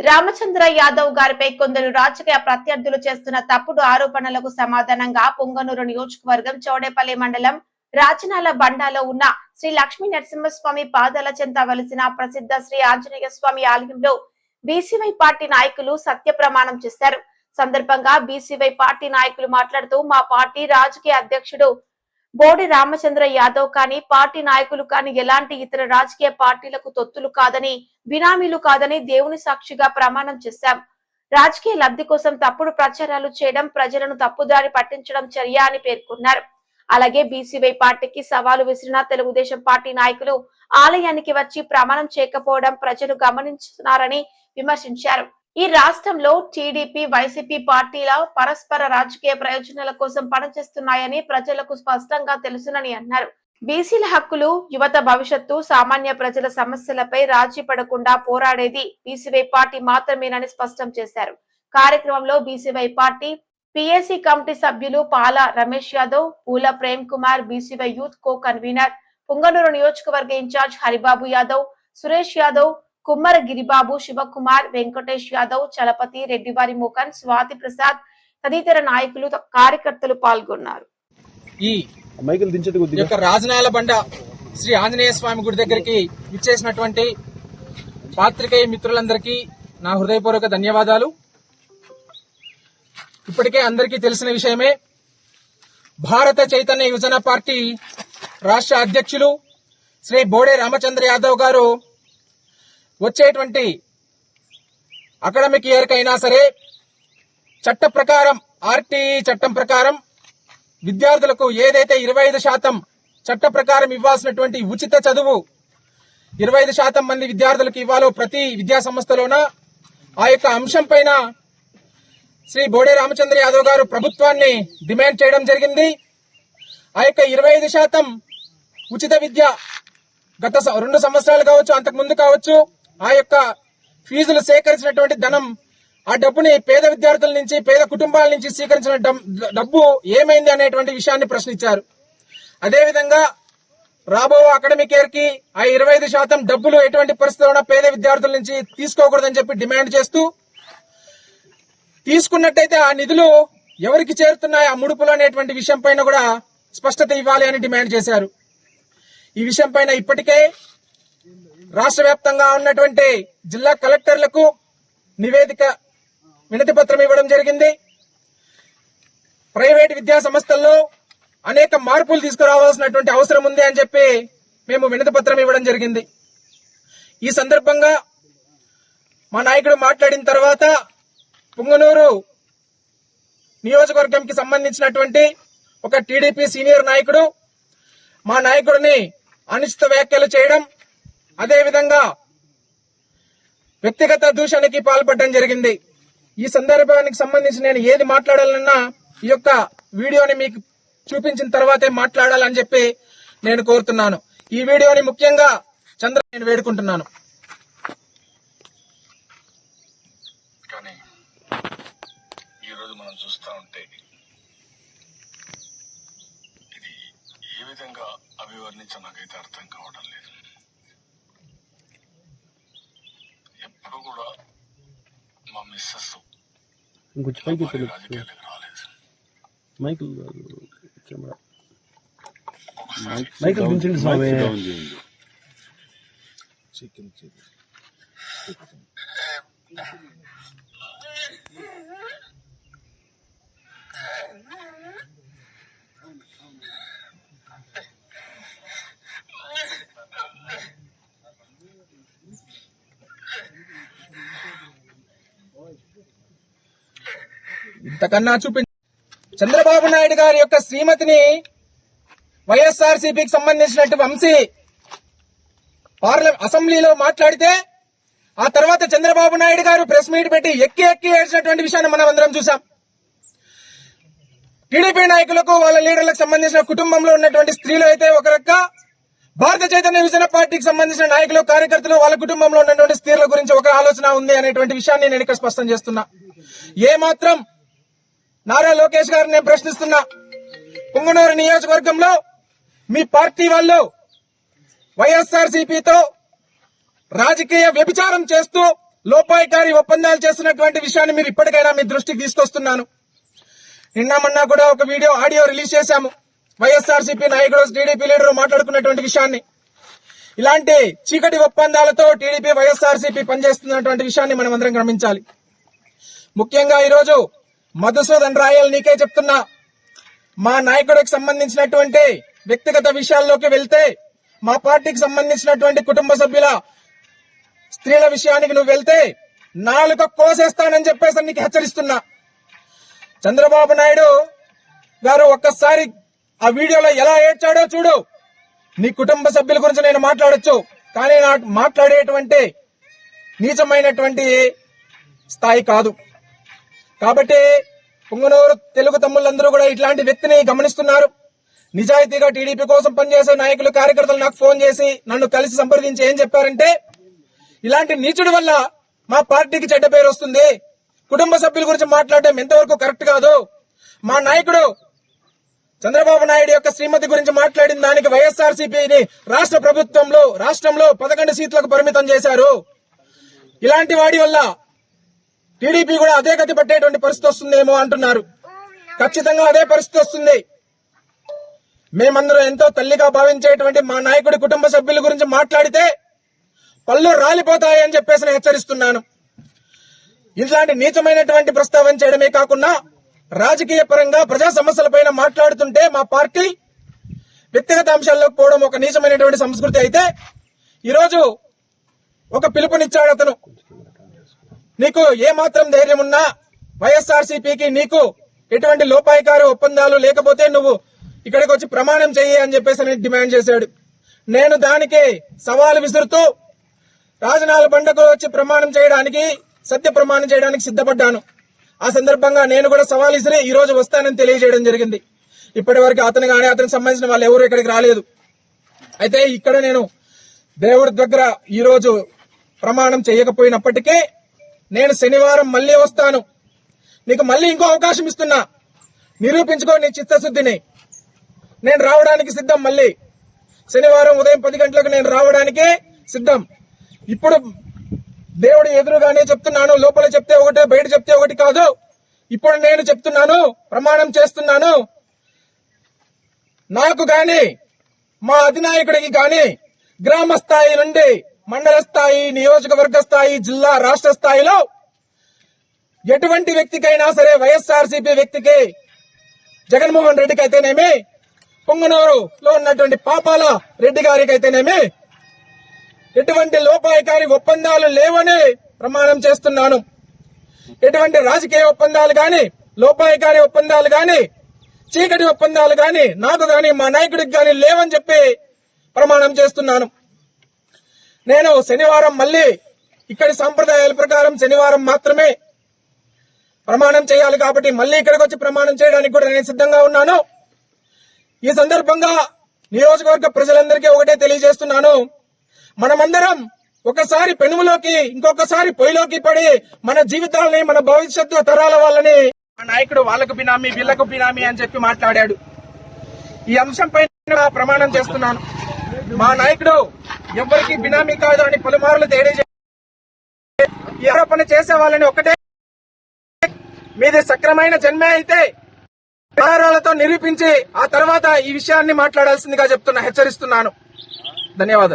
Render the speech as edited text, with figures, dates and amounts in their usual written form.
రామచంద్ర యాదవ్ గారిపై కొందరు రాజకీయ ప్రత్యర్థులు చేస్తున్న తప్పుడు ఆరోపణలకు సమాధానంగా పుంగనూరు నియోజకవర్గం చౌడేపల్లి మండలం రాచనాల బండాలో ఉన్న శ్రీ లక్ష్మీ నరసింహస్వామి పాదాల చెంత వెలిసిన ప్రసిద్ధ శ్రీ ఆంజనేయ స్వామి ఆలయంలో బీసీవై పార్టీ నాయకులు సత్య ప్రమాణం చేశారు. సందర్భంగా బీసీవై పార్టీ నాయకులు మాట్లాడుతూ మా పార్టీ రాజకీయ అధ్యక్షుడు బోడి రామచంద్ర యాదవ్ కానీ పార్టీ నాయకులు కానీ ఎలాంటి ఇతర రాజకీయ పార్టీలకు తొత్తులు కాదని బినామీలు కాదని దేవుని సాక్షిగా ప్రమాణం చేశాం. రాజకీయ లబ్ధి కోసం తప్పుడు ప్రచారాలు చేయడం ప్రజలను తప్పుదారి పట్టించడం చర్య అని పేర్కొన్నారు. అలాగే బీసీవై పార్టీకి సవాలు విసిరిన తెలుగుదేశం పార్టీ నాయకులు ఆలయానికి వచ్చి ప్రమాణం చేయకపోవడం ప్రజలు గమనించుతున్నారని విమర్శించారు. ఈ రాష్ట్రంలో టీడీపీ వైసీపీ పార్టీల పరస్పర రాజకీయ ప్రయోజనాల కోసం పనిచేస్తున్నాయని ప్రజలకు స్పష్టంగా తెలుసునని అన్నారు. బీసీల హక్కులు, యువత భవిష్యత్తు, సామాన్య ప్రజల సమస్యలపై రాజీ పడకుండా పోరాడేది బీసీవై పార్టీ మాత్రమేనని స్పష్టం చేశారు. కార్యక్రమంలో బీసీవై పార్టీ పిఎస్సి కమిటీ సభ్యులు పాల Ramesh Yadav, Poola Prem Kumar, BCY youth co convener, Punganur నియోజకవర్గ ఇన్ఛార్జ్ హరిబాబు యాదవ్, సురేష్ యాదవ్, కుమ్మర గిరిబాబు, శివకుమార్, వెంకటేష్ యాదవ్, చలపతి, రెడ్డివారి మోకన్, స్వాతి ప్రసాద్ తదితర నాయకులు కార్యకర్తలు పాల్గొన్నారు. ఈ రాజనాల బండ శ్రీ ఆంజనేయ స్వామి గుడి దగ్గరికి విచ్చేసినటువంటి పాత్రికేయ మిత్రులందరికీ నా హృదయపూర్వక ధన్యవాదాలు. ఇప్పటికే అందరికీ తెలిసిన విషయమే, భారత చైతన్య యువజన పార్టీ రాష్ట్ర అధ్యక్షులు శ్రీ బోడే రామచంద్ర యాదవ్ గారు వచ్చేటువంటి అకాడమిక్ ఇయర్ కైనా సరే చట్ట ప్రకారం ఆర్టీఈ చట్టం ప్రకారం విద్యార్థులకు ఏదైతే 25% చట్ట ప్రకారం ఇవ్వాల్సినటువంటి ఉచిత చదువు 25% మంది విద్యార్థులకు ఇవ్వాలో ప్రతి విద్యా సంస్థలోన ఆ యొక్క అంశం పైన శ్రీ బోడే రామచంద్ర యాదవ్ గారు ప్రభుత్వాన్ని డిమాండ్ చేయడం జరిగింది. ఆ యొక్క 25% ఉచిత విద్య గత 2 సంవత్సరాలు కావచ్చు, అంతకు ముందు కావచ్చు, ఆ యొక్క ఫీజులు సేకరించినటువంటి ధనం, ఆ డబ్బుని పేద విద్యార్థుల నుంచి, పేద కుటుంబాల నుంచి స్వీకరించిన డబ్బు ఏమైంది అనేటువంటి విషయాన్ని ప్రశ్నించారు. అదేవిధంగా రాబో అకాడమిక్ ఇయర్ కి ఆ 25% డబ్బులు ఎటువంటి పరిస్థితుల్లో పేద విద్యార్థుల నుంచి తీసుకోకూడదని చెప్పి డిమాండ్ చేస్తూ, తీసుకున్నట్టయితే ఆ నిధులు ఎవరికి చేరుతున్నాయి, ఆ ముడుపులు అనేటువంటి విషయం పైన కూడా స్పష్టత ఇవ్వాలి అని డిమాండ్ చేశారు. ఈ విషయం పైన ఇప్పటికే రాష్ట్ర వ్యాప్తంగా ఉన్నటువంటి జిల్లా కలెక్టర్లకు నివేదిక వినతి పత్రం ఇవ్వడం జరిగింది. ప్రైవేట్ విద్యా సంస్థల్లో అనేక మార్పులు తీసుకురావాల్సినటువంటి అవసరం ఉంది అని చెప్పి మేము వినతి పత్రం ఇవ్వడం జరిగింది. ఈ సందర్భంగా మా నాయకుడు మాట్లాడిన తర్వాత పుంగనూరు నియోజకవర్గంకి సంబంధించినటువంటి ఒక టీడీపీ సీనియర్ నాయకుడు మా నాయకుడిని అనుచిత వ్యాఖ్యలు చేయడం, అదేవిధంగా వ్యక్తిగత దూషణకి పాల్పడడం జరిగింది. ఈ సందర్భానికి సంబంధించి నేను ఏది మాట్లాడాలన్నా ఈ యొక్క వీడియోని మీకు చూపించిన తర్వాతే మాట్లాడాలని చెప్పి నేను కోరుతున్నాను. ఈ వీడియోని ముఖ్యంగా నేను వేడుకుంటున్నాను. కానీ ఈరోజు మనం చూస్తూ ఉంటే ఇది ఏ విధంగా అభివర్ణించ నాకైతే అర్థం కావడం లేదు. ఎప్పుడు కూడా మా మిస్సెస్ రాజకీయాలకు రాలేదు. ఇంతకన్నా చంద్రబాబు నాయుడు గారి యొక్క శ్రీమతిని వైఎస్ఆర్సీపీకి సంబంధించినట్టు వంశీ అసెంబ్లీలో మాట్లాడితే ఆ తర్వాత చంద్రబాబు నాయుడు గారు ప్రెస్ మీట్ పెట్టి ఎక్కి ఏడ్చినటువంటి విషయాన్ని మనం అందరం చూసాం. టీడీపీ నాయకులకు, వాళ్ళ లీడర్లకు సంబంధించిన కుటుంబంలో ఉన్నటువంటి స్త్రీలు అయితే ఒక రక్క, భారత చైతన్య యువజన పార్టీకి సంబంధించిన నాయకులు, కార్యకర్తలు, వాళ్ళ కుటుంబంలో ఉన్నటువంటి స్త్రీల గురించి ఒక ఆలోచన ఉంది అనేటువంటి విషయాన్ని నేను ఇక్కడ స్పష్టం చేస్తున్నా. ఏ మాత్రం నారా లోకేష్ గారిని నేను ప్రశ్నిస్తున్నా, పుంగనూరు నియోజకవర్గంలో మీ పార్టీ వాళ్ళు వైఎస్ఆర్సీపీతో రాజకీయ వ్యభిచారం చేస్తూ లోపాయికారి ఒప్పందాలు చేస్తున్నటువంటి విషయాన్ని మీరు ఇప్పటికైనా మీ దృష్టికి తీసుకొస్తున్నాను. నిన్న మొన్న కూడా ఒక ఆడియో రిలీజ్ చేశాము. వైఎస్ఆర్సీపీ నాయకుడు టీడీపీ లీడర్ మాట్లాడుకున్నటువంటి విషయాన్ని. ఇలాంటి చీకటి ఒప్పందాలతో టీడీపీ వైఎస్ఆర్సీపీ పనిచేస్తున్నటువంటి విషయాన్ని మనం అందరం గమనించాలి. ముఖ్యంగా ఈరోజు మధుసూదన్ రాయల్ నీకే చెప్తున్నా, మా నాయకుడికి సంబంధించినటువంటి వ్యక్తిగత విషయాల్లోకి వెళ్తే, మా పార్టీకి సంబంధించినటువంటి కుటుంబ సభ్యుల స్త్రీల విషయానికి నువ్వు వెళ్తే నాలుక కోసేస్తానని చెప్పేసి నీకు హెచ్చరిస్తున్నా. చంద్రబాబు నాయుడు గారు ఒక్కసారి ఆ వీడియోలో ఎలా ఏడ్చాడో చూడు. నీ కుటుంబ సభ్యుల గురించి నేను మాట్లాడొచ్చు, కానీ నాకు మాట్లాడేటువంటి నీచమైనటువంటి స్థాయి కాదు. కాబట్టి పుంగనూరు తెలుగు తమ్ముళ్ళందరూ కూడా ఇట్లాంటి వ్యక్తిని గమనిస్తున్నారు. నిజాయితీగా టీడీపీ కోసం పనిచేసే నాయకులు, కార్యకర్తలు నాకు ఫోన్ చేసి నన్ను కలిసి సంప్రదించి ఏం చెప్పారంటే, ఇలాంటి నీచుడి వల్ల మా పార్టీకి చెడ్డ పేరు వస్తుంది, కుటుంబ సభ్యుల గురించి మాట్లాడటం ఎంతవరకు కరెక్ట్ కాదు. మా నాయకుడు చంద్రబాబు నాయుడు యొక్క శ్రీమతి గురించి మాట్లాడిన దానికి వైఎస్ఆర్సీపీని రాష్ట్రంలో 11 సీట్లకు పరిమితం చేశారు. ఇలాంటి వాడి వల్ల టీడీపీ కూడా అదే గతి పట్టేటువంటి పరిస్థితి వస్తుందేమో అంటున్నారు. ఖచ్చితంగా అదే పరిస్థితి వస్తుంది. మేమందరం ఎంతో తల్లిగా భావించేటువంటి మా నాయకుడి కుటుంబ సభ్యుల గురించి మాట్లాడితే పళ్ళు రాలిపోతాయని చెప్పేసి నేను హెచ్చరిస్తున్నాను. ఇలాంటి నీచమైనటువంటి ప్రస్తావన చేయడమే కాకుండా రాజకీయ పరంగా ప్రజా సమస్యలపైన మాట్లాడుతుంటే మా పార్టీ వ్యక్తిగత అంశాల్లోకి పోవడం ఒక నీచమైనటువంటి సంస్కృతి అయితే, ఈరోజు ఒక పిలుపునిచ్చాడు అతను. నీకు ఏమాత్రం ధైర్యం ఉన్నా వైఎస్ఆర్సీపీకి నీకు ఎటువంటి లోపాయికారు ఒప్పందాలు లేకపోతే నువ్వు ఇక్కడికి వచ్చి ప్రమాణం చెయ్యి అని చెప్పేసి డిమాండ్ చేశాడు. నేను దానికి సవాలు విసురుతూ రాజనాల బండకు వచ్చి ప్రమాణం చేయడానికి, సత్య ప్రమాణం చేయడానికి సిద్ధపడ్డాను. ఆ సందర్భంగా నేను కూడా సవాల్ విసిరి ఈ రోజు వస్తానని తెలియజేయడం జరిగింది. ఇప్పటి వరకు అతను కానీ అతనికి సంబంధించిన వాళ్ళు ఎవరు ఇక్కడికి రాలేదు. అయితే ఇక్కడ నేను దేవుడి దగ్గర ఈ రోజు ప్రమాణం చేయకపోయినప్పటికీ నేను శనివారం మళ్లీ వస్తాను. నీకు మళ్లీ ఇంకో అవకాశం ఇస్తున్నా, నిరూపించుకో నీ చిత్తశుద్ధిని. నేను రావడానికి సిద్ధం. మళ్లీ శనివారం ఉదయం 10 గంటలకు నేను రావడానికి సిద్ధం. ఇప్పుడు దేవుడి ఎదురుగానే చెప్తున్నాను, లోపల చెప్తే ఒకటే బయట చెప్తే ఒకటి కాదు. ఇప్పుడు నేను చెప్తున్నాను, ప్రమాణం చేస్తున్నాను, నాకు గాని మా అధినాయకుడికి గాని గ్రామ స్థాయి నుండి మండల స్థాయి, నియోజకవర్గ స్థాయి, జిల్లా, రాష్ట్ర స్థాయిలో ఎటువంటి వ్యక్తికైనా సరే, వైఎస్ఆర్సీపీ వ్యక్తికి, జగన్మోహన్ రెడ్డికి అయితేనేమి, పుంగనూరులో ఉన్నటువంటి పాపాల రెడ్డి గారికి అయితేనేమి ఎటువంటి లోపాయికారి ఒప్పందాలు లేవని ప్రమాణం చేస్తున్నాను. ఎటువంటి రాజకీయ ఒప్పందాలు గాని, లోపాయికారి ఒప్పందాలు గాని, చీకటి ఒప్పందాలు గాని నాకు గాని మా నాయకుడికి గాని లేవని చెప్పి ప్రమాణం చేస్తున్నాను. నేను శనివారం మళ్లీ ఇక్కడి సంప్రదాయాల ప్రకారం శనివారం మాత్రమే ప్రమాణం చేయాలి కాబట్టి మళ్లీ ఇక్కడికి వచ్చి ప్రమాణం చేయడానికి కూడా నేను సిద్ధంగా ఉన్నాను. ఈ సందర్భంగా నియోజకవర్గ ప్రజలందరికీ ఒకటే తెలియజేస్తున్నాను, మనమందరం ఒకసారి పెనుములోకి ఇంకొకసారి పొయ్యిలోకి పడి మన జీవితాలని, మన భవిష్యత్తు తరాల వాళ్ళని మా నాయకుడు వాళ్ళకు బినామీ వీళ్లకు బినామీ అని చెప్పి మాట్లాడాడు. ఈ అంశంపై ప్రమాణం చేస్తున్నాను. మా నాయకుడు ఎవరికి బినామీ కాదు అని పలుమార్లు తెలియజేశారు. ఈ ఆరోపణ చేసే వాళ్ళని ఒకటే, మీది సక్రమైన జన్మే అయితే ఆధారాలతో నిరూపించి ఆ తర్వాత ఈ విషయాన్ని మాట్లాడాల్సిందిగా హెచ్చరిస్తున్నాను. ధన్యవాదాలు.